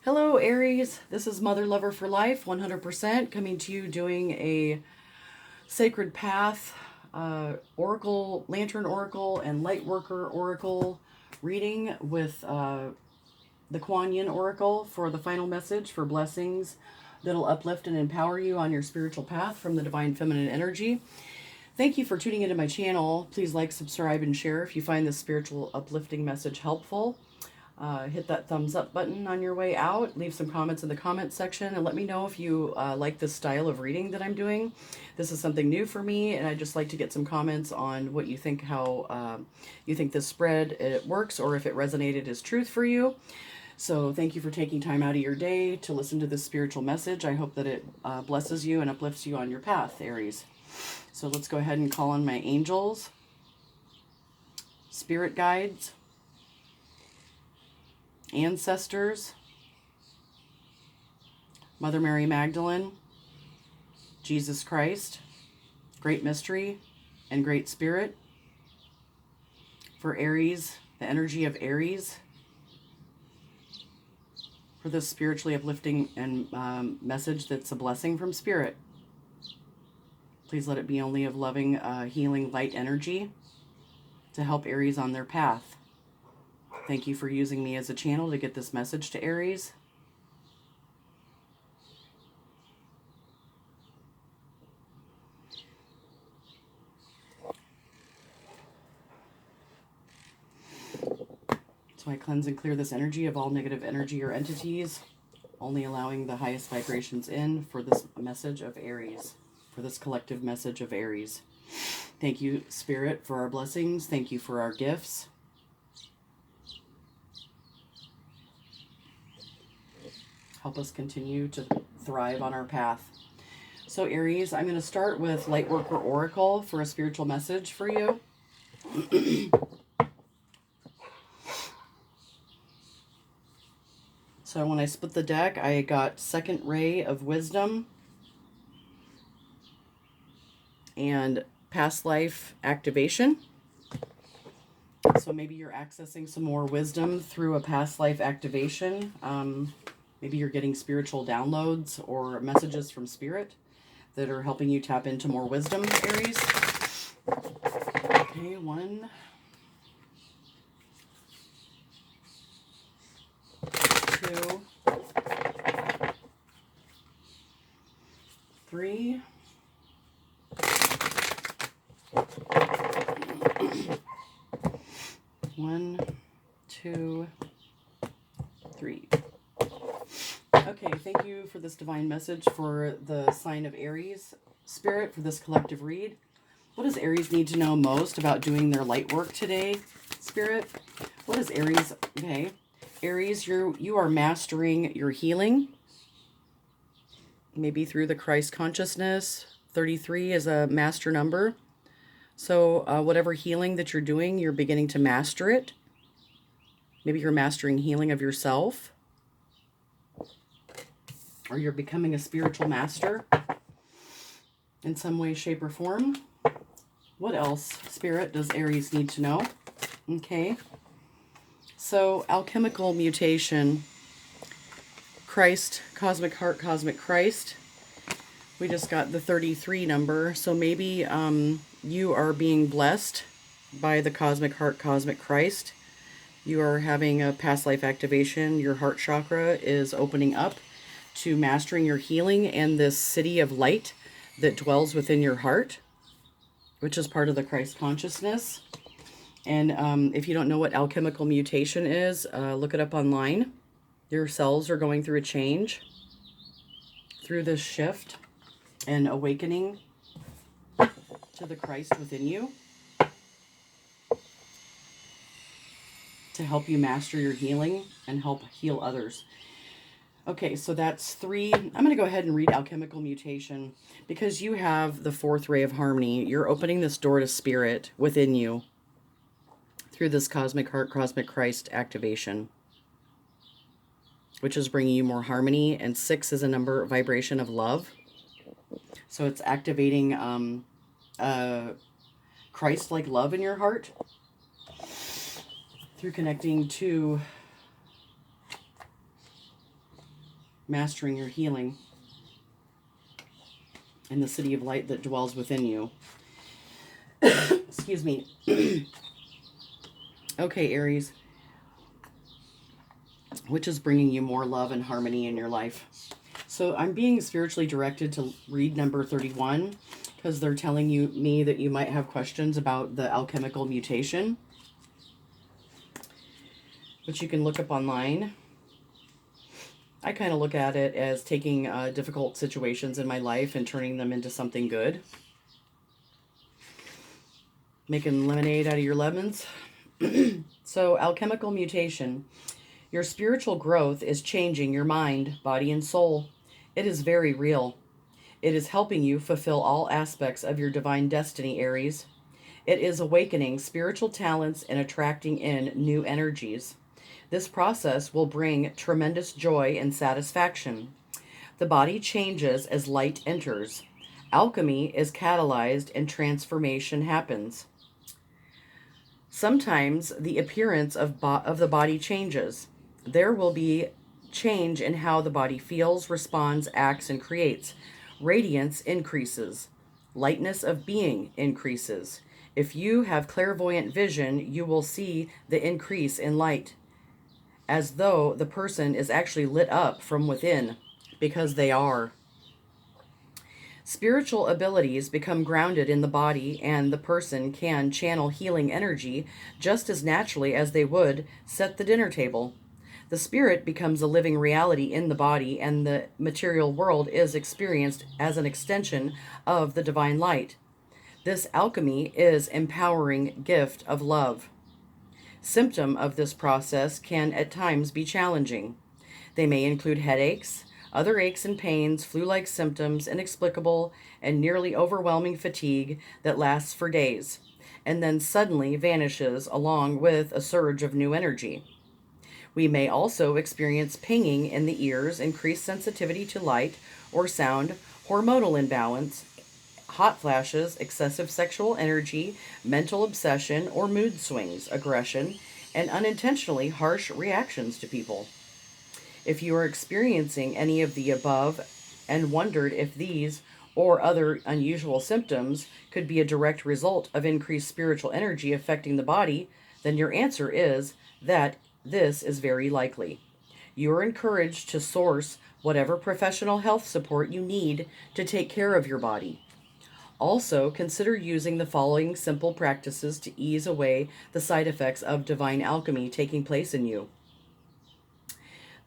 Hello, Aries. This is Mother Lover for Life, 100%, coming to you doing a Sacred Path Oracle, Lantern Oracle, and Light Worker Oracle reading with the Kuan Yin Oracle for the final message for blessings that'll uplift and empower you on your spiritual path from the Divine Feminine Energy. Thank you for tuning into my channel. Please like, subscribe, and share if you find this spiritual uplifting message helpful. Hit that thumbs up button on your way out. Leave some comments in the comments section and let me know if you like this style of reading that I'm doing. This is something new for me, and I'd just like to get some comments on what you think, how you think this spread it works, or if it resonated as truth for you. So thank you for taking time out of your day to listen to this spiritual message. I hope that it blesses you and uplifts you on your path, Aries. So let's go ahead and call on my angels, spirit guides, ancestors, Mother Mary Magdalene, Jesus Christ, Great Mystery, and Great Spirit. For Aries, the energy of Aries, for this spiritually uplifting and message that's a blessing from Spirit. Please let it be only of loving, healing, light energy to help Aries on their path. Thank you for using me as a channel to get this message to Aries. So I cleanse and clear this energy of all negative energy or entities, only allowing the highest vibrations in for this message of Aries, for this collective message of Aries. Thank you, Spirit, for our blessings. Thank you for our gifts. Help us continue to thrive on our path. So Aries, I'm going to start with Lightworker Oracle for a spiritual message for you. So when I split the deck, I got Second Ray of Wisdom and Past Life Activation. So maybe you're accessing some more wisdom through a past life activation. Maybe you're getting spiritual downloads or messages from Spirit that are helping you tap into more wisdom, Aries. Okay, 1, 2, 3, 1, 2, 3. Okay, thank you for this divine message for the sign of Aries, Spirit, for this collective read. What does Aries need to know most about doing their light work today, Spirit? What is Aries? Okay, Aries, you are mastering your healing, maybe through the Christ consciousness. 33 is a master number. So whatever healing that you're doing, you're beginning to master it. Maybe you're mastering healing of yourself, or you're becoming a spiritual master in some way, shape, or form. What else, Spirit, does Aries need to know? Okay. So, alchemical mutation, Christ, cosmic heart, cosmic Christ. We just got the 33 number. So maybe you are being blessed by the cosmic heart, cosmic Christ. You are having a past life activation. Your heart chakra is opening up to mastering your healing and this city of light that dwells within your heart, which is part of the Christ consciousness. And if you don't know what alchemical mutation is, look it up online. Your cells are going through a change through this shift and awakening to the Christ within you to help you master your healing and help heal others. Okay, so that's 3. I'm going to go ahead and read alchemical mutation because you have the 4th ray of harmony. You're opening this door to Spirit within you through this cosmic heart, cosmic Christ activation, which is bringing you more harmony. And 6 is a number vibration of love. So it's activating Christ-like love in your heart through connecting to mastering your healing in the city of light that dwells within you. Excuse me. Okay, Aries. Which is bringing you more love and harmony in your life? So I'm being spiritually directed to read number 31 because they're telling me that you might have questions about the alchemical mutation, which you can look up online. I kind of look at it as taking difficult situations in my life and turning them into something good. Making lemonade out of your lemons. So, alchemical mutation. Your spiritual growth is changing your mind, body, and soul. It is very real. It is helping you fulfill all aspects of your divine destiny, Aries. It is awakening spiritual talents and attracting in new energies. This process will bring tremendous joy and satisfaction. The body changes as light enters. Alchemy is catalyzed and transformation happens. Sometimes the appearance of the body changes. There will be change in how the body feels, responds, acts, and creates. Radiance increases. Lightness of being increases. If you have clairvoyant vision, you will see the increase in light, as though the person is actually lit up from within, because they are. Spiritual abilities become grounded in the body, and the person can channel healing energy just as naturally as they would set the dinner table. The spirit becomes a living reality in the body, and the material world is experienced as an extension of the divine light. This alchemy is empowering gift of love. Symptom of this process can at times be challenging. They may include headaches, other aches and pains, flu-like symptoms, inexplicable and nearly overwhelming fatigue that lasts for days, and then suddenly vanishes along with a surge of new energy. We may also experience pinging in the ears, increased sensitivity to light or sound, hormonal imbalance, hot flashes, excessive sexual energy, mental obsession or mood swings, aggression, and unintentionally harsh reactions to people. If you are experiencing any of the above and wondered if these or other unusual symptoms could be a direct result of increased spiritual energy affecting the body, then your answer is that this is very likely. You are encouraged to source whatever professional health support you need to take care of your body. Also, consider using the following simple practices to ease away the side effects of divine alchemy taking place in you.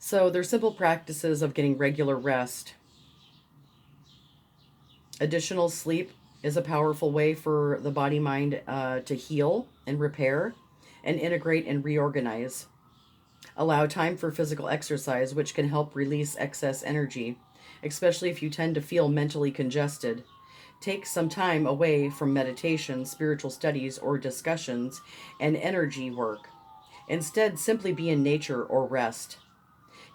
So, there's simple practices of getting regular rest. Additional sleep is a powerful way for the body mind to heal and repair and integrate and reorganize. Allow time for physical exercise, which can help release excess energy, especially if you tend to feel mentally congested. Take some time away from meditation, spiritual studies, or discussions and energy work. Instead, simply be in nature or rest.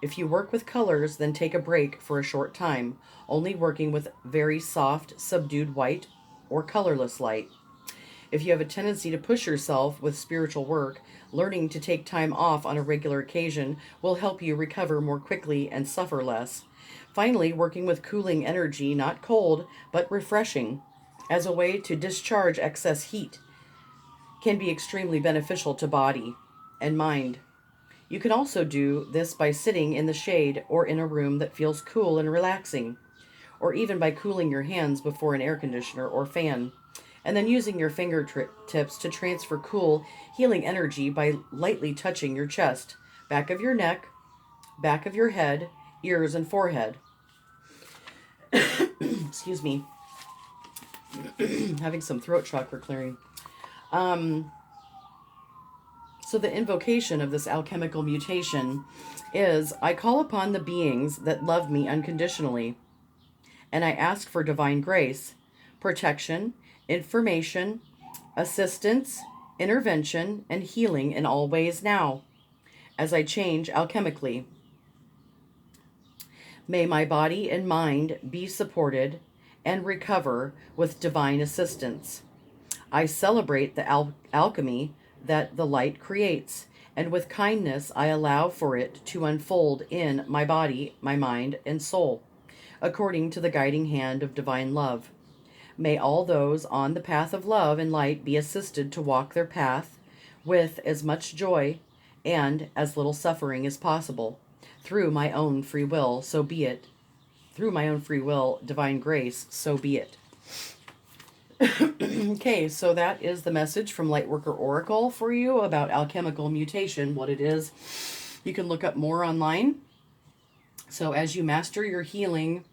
If you work with colors, then take a break for a short time, only working with very soft, subdued white or colorless light. If you have a tendency to push yourself with spiritual work, learning to take time off on a regular occasion will help you recover more quickly and suffer less. Finally, working with cooling energy, not cold, but refreshing, as a way to discharge excess heat, can be extremely beneficial to body and mind. You can also do this by sitting in the shade or in a room that feels cool and relaxing, or even by cooling your hands before an air conditioner or fan, and then using your fingertips to transfer cool, healing energy by lightly touching your chest, back of your neck, back of your head, ears, and forehead. Excuse me. Having some throat chakra clearing. So the invocation of this alchemical mutation is, I call upon the beings that love me unconditionally, and I ask for divine grace, protection, information, assistance, intervention, and healing in all ways now, as I change alchemically. May my body and mind be supported and recover with divine assistance. I celebrate the alchemy that the light creates and with kindness I allow for it to unfold in my body, my mind, and soul, according to the guiding hand of divine love. May all those on the path of love and light be assisted to walk their path with as much joy and as little suffering as possible. Through my own free will, so be it. Through my own free will, divine grace, so be it. Okay, so that is the message from Lightworker Oracle for you about alchemical mutation, what it is. You can look up more online. So as you master your healing,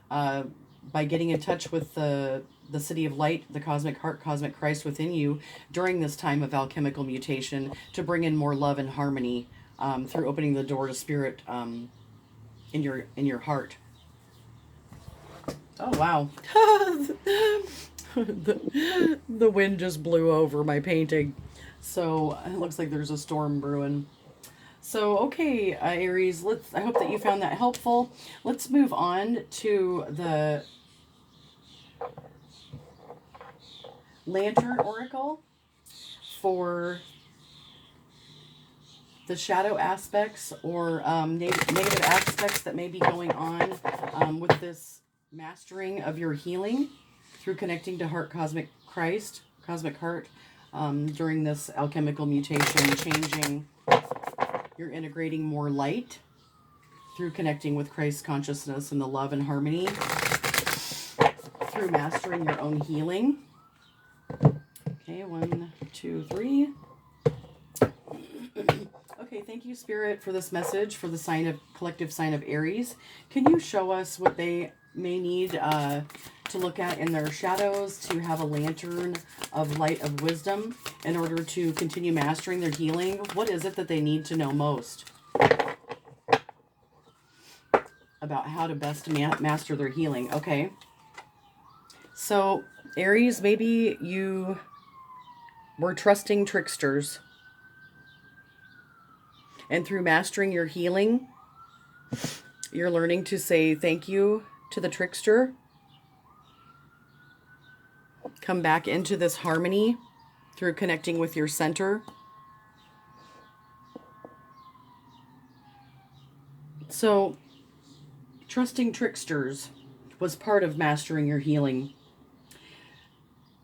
by getting in touch with the City of Light, the Cosmic Heart, Cosmic Christ within you during this time of alchemical mutation, to bring in more love and harmony through opening the door to spirit in your heart. Oh wow. the wind just blew over my painting. So it looks like there's a storm brewing. So, okay, Aries, I hope that you found that helpful. Let's move on to the Lantern Oracle for the shadow aspects or negative aspects that may be going on with this mastering of your healing through connecting to Heart Cosmic Christ, Cosmic Heart, during this alchemical mutation, changing. You're integrating more light through connecting with Christ's consciousness and the love and harmony, through mastering your own healing. Okay, 1, 2, 3. Okay, thank you, Spirit, for this message for the collective sign of Aries. Can you show us what they may need to look at in their shadows to have a lantern of light of wisdom in order to continue mastering their healing? What is it that they need to know most about how to best master their healing? Okay. So, Aries, maybe you were trusting tricksters. And through mastering your healing, you're learning to say thank you to the trickster. Come back into this harmony through connecting with your center. So, trusting tricksters was part of mastering your healing.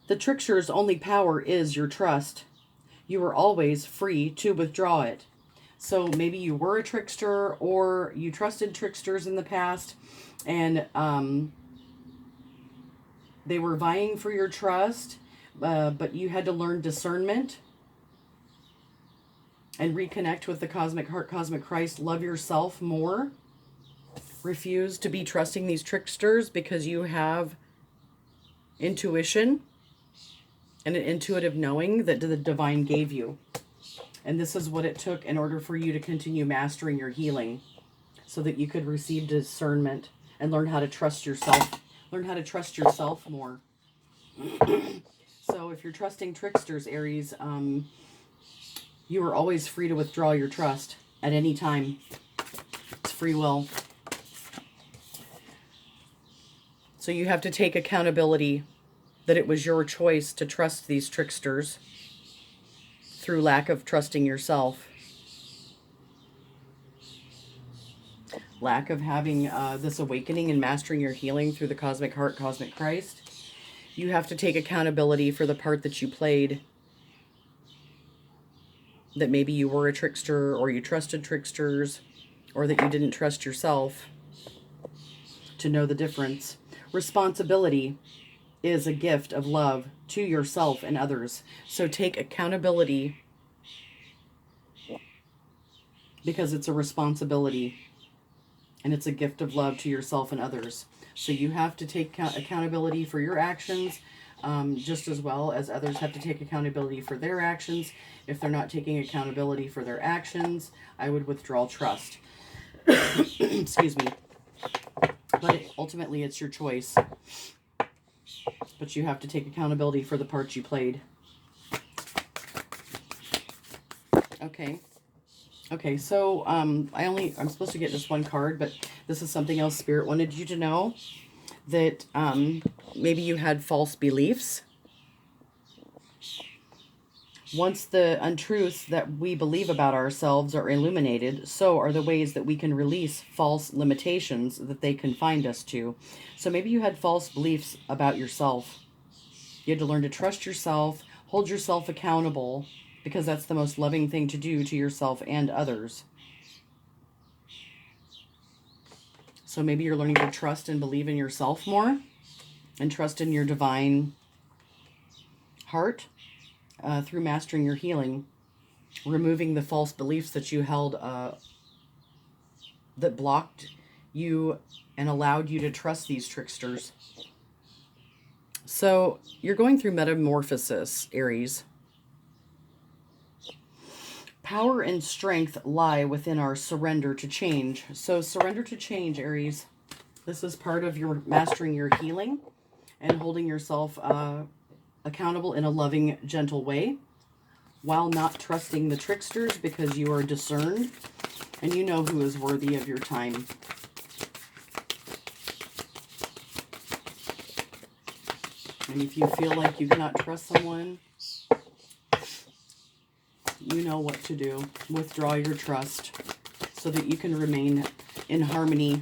The trickster's only power is your trust. You are always free to withdraw it. So maybe you were a trickster or you trusted tricksters in the past and they were vying for your trust, but you had to learn discernment and reconnect with the Cosmic Heart, Cosmic Christ. Love yourself more. Refuse to be trusting these tricksters because you have intuition and an intuitive knowing that the divine gave you. And this is what it took in order for you to continue mastering your healing so that you could receive discernment and learn how to trust yourself. Learn how to trust yourself more. So if you're trusting tricksters, Aries, you are always free to withdraw your trust at any time. It's free will. So you have to take accountability that it was your choice to trust these tricksters through lack of trusting yourself. Lack of having this awakening and mastering your healing through the Cosmic Heart, Cosmic Christ. You have to take accountability for the part that you played. That maybe you were a trickster or you trusted tricksters or that you didn't trust yourself to know the difference. Responsibility is a gift of love to yourself and others. So take accountability because it's a responsibility and it's a gift of love to yourself and others. So you have to take accountability for your actions just as well as others have to take accountability for their actions. If they're not taking accountability for their actions, I would withdraw trust. Excuse me. But ultimately, it's your choice. But you have to take accountability for the part you played. Okay. Okay, so I'm supposed to get just one card, but this is something else Spirit wanted you to know. That maybe you had false beliefs. Once the untruths that we believe about ourselves are illuminated, so are the ways that we can release false limitations that they confined us to. So maybe you had false beliefs about yourself. You had to learn to trust yourself, hold yourself accountable, because that's the most loving thing to do to yourself and others. So maybe you're learning to trust and believe in yourself more and trust in your divine heart through mastering your healing, removing the false beliefs that you held that blocked you and allowed you to trust these tricksters. So you're going through metamorphosis, Aries. Power and strength lie within our surrender to change. So surrender to change, Aries. This is part of your mastering your healing and holding yourself accountable in a loving, gentle way while not trusting the tricksters, because you are discerned and you know who is worthy of your time. And if you feel like you cannot trust someone, you know what to do. Withdraw your trust so that you can remain in harmony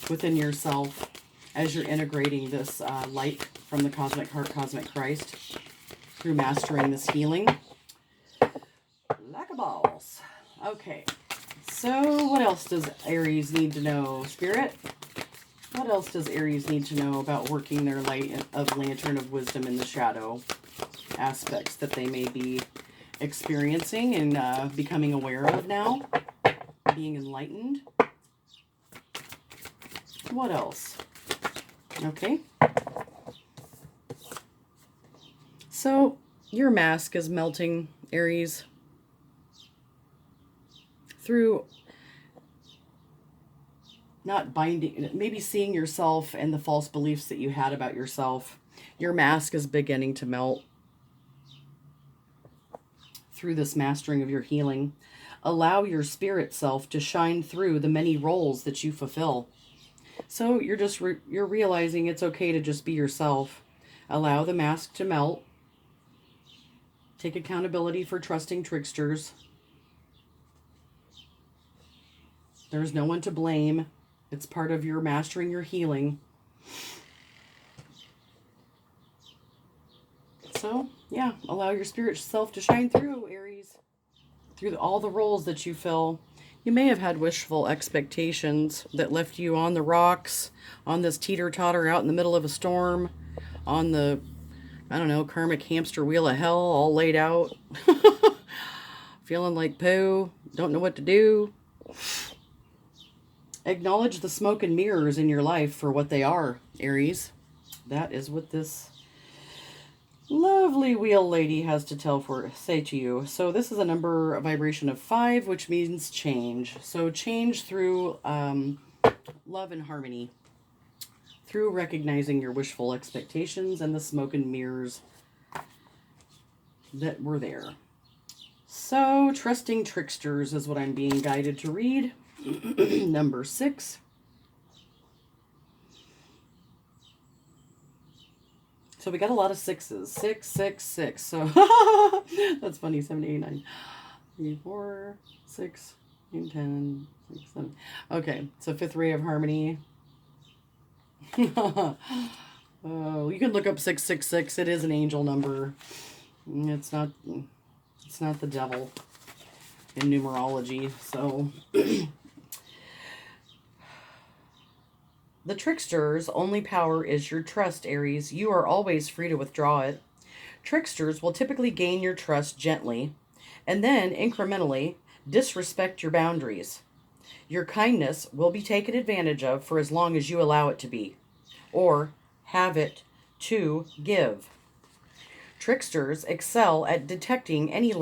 within yourself as you're integrating this light from the Cosmic Heart, Cosmic Christ through mastering this healing. Lack of balls. Okay, so what else does Aries need to know, Spirit? What else does Aries need to know about working their light of lantern of wisdom in the shadow aspects that they may be experiencing and becoming aware of now, being enlightened? What else? Okay. So your mask is melting, Aries, through not binding, maybe seeing yourself and the false beliefs that you had about yourself. Your mask is beginning to melt through this mastering of your healing. Allow your spirit self to shine through the many roles that you fulfill. So you're just you're realizing it's okay to just be yourself. Allow the mask to melt. Take accountability for trusting tricksters. There's no one to blame. It's part of your mastering your healing. So, yeah, allow your spirit self to shine through, Aries. Through all the roles that you fill. You may have had wishful expectations that left you on the rocks, on this teeter-totter out in the middle of a storm, on the, I don't know, karmic hamster wheel of hell, all laid out. Feeling like poo, don't know what to do. Acknowledge the smoke and mirrors in your life for what they are, Aries. That is what this lovely wheel lady has to say to you. So this is a number, a vibration of 5, which means change. So change through love and harmony, through recognizing your wishful expectations and the smoke and mirrors that were there. So trusting tricksters is what I'm being guided to read. Number 6. So we got a lot of 6s. 6, 6, 6. So that's funny. 7, 8, 9, 3, 4, 6, 8, 10, 6, 7. Okay, so 5th ray of harmony. Oh, you can look up 666. It is an angel number. It's not the devil in numerology. So the trickster's only power is your trust, Aries. You are always free to withdraw it. Tricksters will typically gain your trust gently and then incrementally disrespect your boundaries. Your kindness will be taken advantage of for as long as you allow it to be, or have it to give. Tricksters excel at detecting any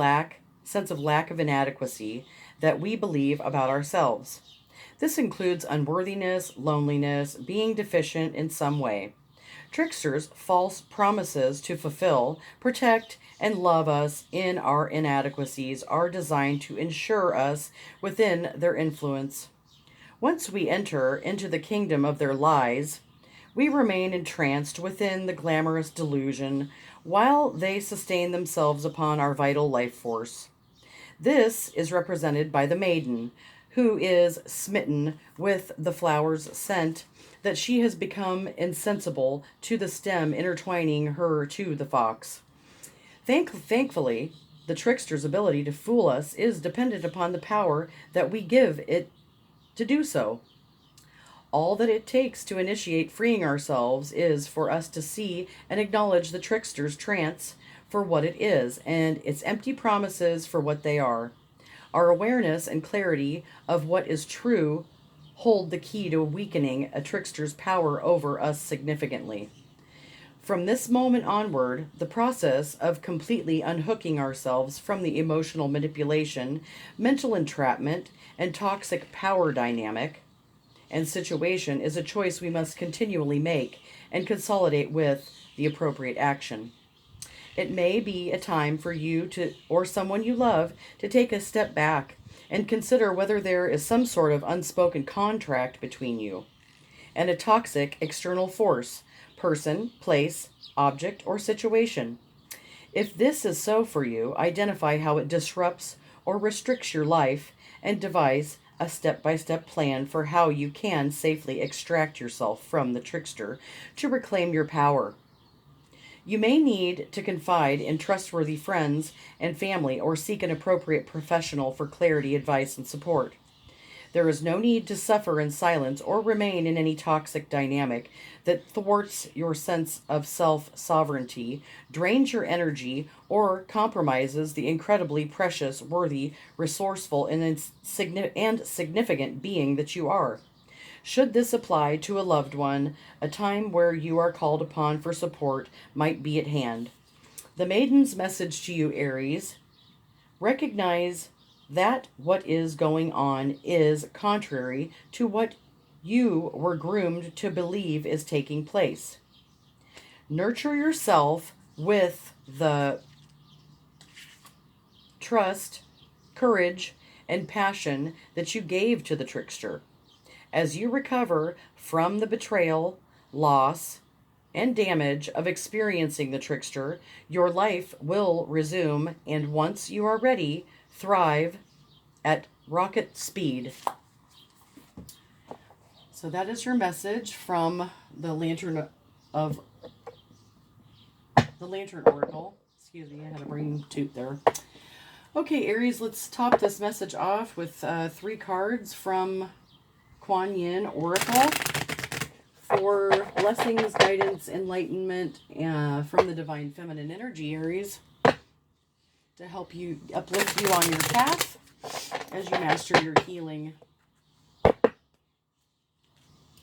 sense of lack of inadequacy that we believe about ourselves. This includes unworthiness, loneliness, being deficient in some way. Tricksters' false promises to fulfill, protect, and love us in our inadequacies are designed to ensure us within their influence. Once we enter into the kingdom of their lies, We remain entranced within the glamorous delusion while they sustain themselves upon our vital life force. This is represented by the maiden, who is smitten with the flower's scent that she has become insensible to the stem intertwining her to the fox. Thankfully, the trickster's ability to fool us is dependent upon the power that we give it to do so. All that it takes to initiate freeing ourselves is for us to see and acknowledge the trickster's trance for what it is and its empty promises for what they are. Our awareness and clarity of what is true hold the key to weakening a trickster's power over us significantly. From this moment onward, the process of completely unhooking ourselves from the emotional manipulation, mental entrapment, and toxic power dynamic and situation is a choice we must continually make and consolidate with the appropriate action. It may be a time for you to or someone you love to take a step back and consider whether there is some sort of unspoken contract between you and a toxic external force, person, place, object, or situation. If this is so for you, identify how it disrupts or restricts your life and devise a step by step plan for how you can safely extract yourself from the trickster to reclaim your power. You may need to confide in trustworthy friends and family or seek an appropriate professional for clarity, advice, and support. There is no need to suffer in silence or remain in any toxic dynamic that thwarts your sense of self sovereignty, drains your energy, or compromises the incredibly precious, worthy, resourceful, and significant being that you are. Should this apply to a loved one, a time where you are called upon for support might be at hand. The maiden's message to you, Aries: recognize that what is going on is contrary to what you were groomed to believe is taking place. Nurture yourself with the trust, courage, and passion that you gave to the trickster. As you recover from the betrayal, loss, and damage of experiencing the trickster, your life will resume, and once you are ready, thrive at rocket speed. So that is your message from the of the Lantern Oracle. Excuse me, I had a brain toot there. Okay, Aries, let's top this message off with 3 cards from Kuan Yin Oracle for blessings, guidance, enlightenment from the Divine Feminine Energy, Aries, to help you uplift you on your path as you master your healing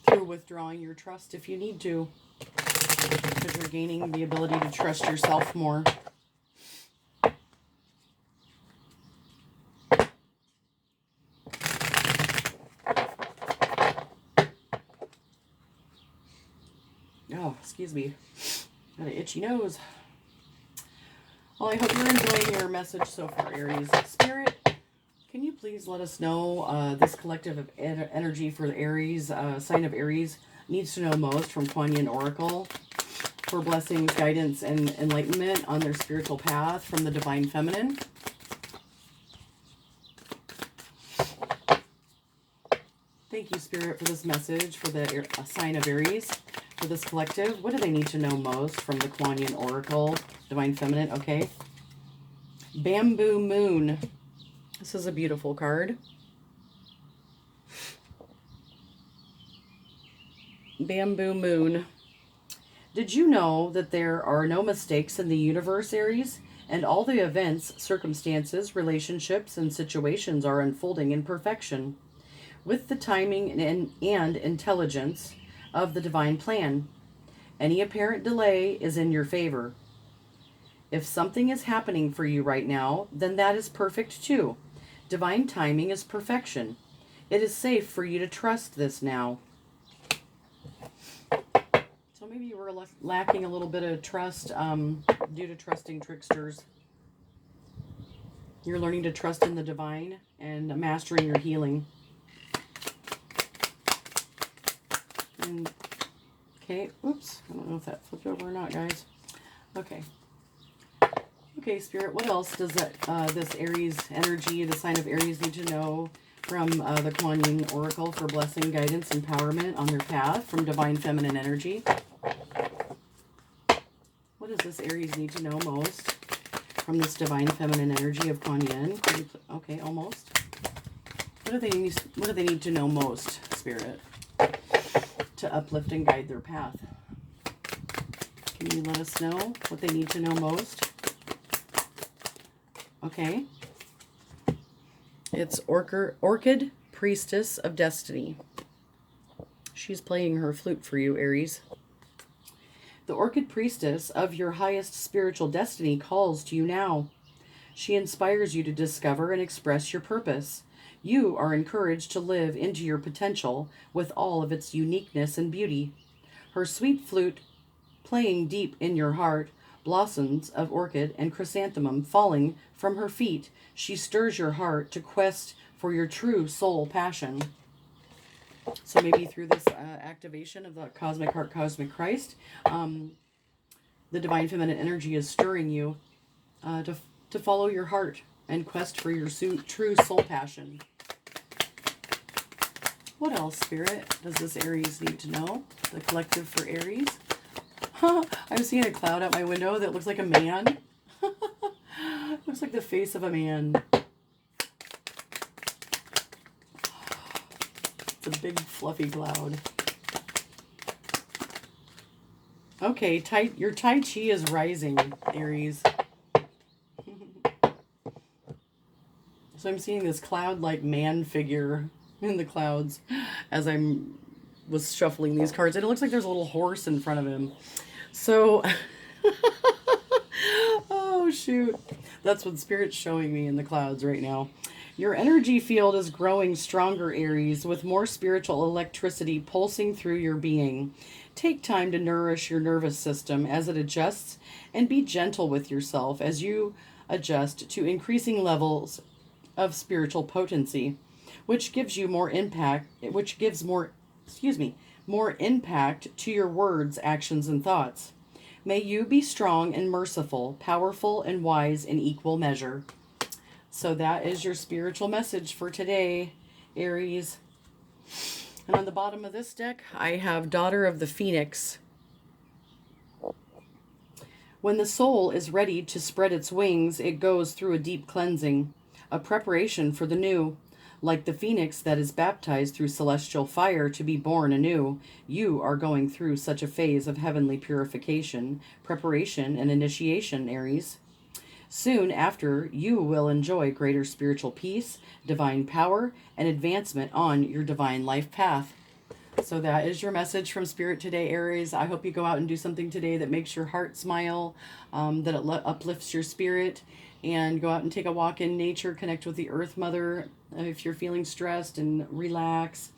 through withdrawing your trust if you need to, because you're gaining the ability to trust yourself more. Oh, excuse me. Got an itchy nose. Well, I hope you're enjoying your message so far, Aries. Spirit, can you please let us know this collective of energy for the Aries, sign of Aries, needs to know most from Kuan Yin Oracle for blessings, guidance, and enlightenment on their spiritual path from the Divine Feminine? Thank you, Spirit, for this message for the sign of Aries. For this collective, what do they need to know most from the Kuan Yin Oracle, Divine Feminine? Okay. Bamboo Moon. This is a beautiful card. Bamboo Moon. Did you know that there are no mistakes in the universe, Aries? And all the events, circumstances, relationships, and situations are unfolding in perfection, with the timing and intelligence of the divine plan. Any apparent delay is in your favor. If something is happening for you right now, then that is perfect too. Divine timing is perfection. It is safe for you to trust this now. So maybe you were lacking a little bit of trust due to trusting tricksters. You're learning to trust in the divine and mastering your healing. And Okay, oops, I don't know if that flipped over or not, guys. Okay. Okay, Spirit, what else does that this Aries energy, the sign of Aries, need to know from the Kuan Yin Oracle for blessing, guidance, empowerment on their path from Divine Feminine Energy? What does this Aries need to know most from this Divine Feminine Energy of Kuan Yin? Okay, almost. What do they need to know most, Spirit, to uplift and guide their path? Can you let us know what they need to know most? Okay. It's Orchid Priestess of Destiny. She's playing her flute for you, Aries. The Orchid Priestess of your highest spiritual destiny calls to you now. She inspires you to discover and express your purpose. You are encouraged to live into your potential with all of its uniqueness and beauty. Her sweet flute playing deep in your heart, blossoms of orchid and chrysanthemum falling from her feet, she stirs your heart to quest for your true soul passion. So maybe through this activation of the Cosmic Heart, Cosmic Christ, the Divine Feminine Energy is stirring you to follow your heart and quest for your true soul passion. What else, Spirit, does this Aries need to know? The collective for Aries. I'm seeing a cloud out my window that looks like a man. Looks like the face of a man. It's a big fluffy cloud. Okay, your Tai Chi is rising, Aries. So I'm seeing this cloud-like man figure in the clouds as was shuffling these cards. And it looks like there's a little horse in front of him. So, oh shoot. That's what Spirit's showing me in the clouds right now. Your energy field is growing stronger, Aries, with more spiritual electricity pulsing through your being. Take time to nourish your nervous system as it adjusts, and be gentle with yourself as you adjust to increasing levels of spiritual potency, which gives you more impact, more impact to your words, actions, and thoughts. May you be strong and merciful, powerful and wise in equal measure. So that is your spiritual message for today, Aries. And on the bottom of this deck, I have Daughter of the Phoenix. When the soul is ready to spread its wings, it goes through a deep cleansing, a preparation for the new. Like the phoenix that is baptized through celestial fire to be born anew, you are going through such a phase of heavenly purification, preparation, and initiation, Aries. Soon after, you will enjoy greater spiritual peace, divine power, and advancement on your divine life path. So that is your message from Spirit today, Aries. I hope you go out and do something today that makes your heart smile, that it uplifts your spirit, and go out and take a walk in nature, connect with the Earth Mother if you're feeling stressed, and relax.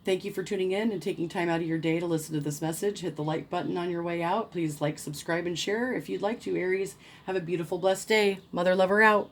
Thank you for tuning in and taking time out of your day to listen to this message. Hit the like button on your way out. Please like, subscribe, and share if you'd like to, Aries. Have a beautiful, blessed day. Mother Lover out.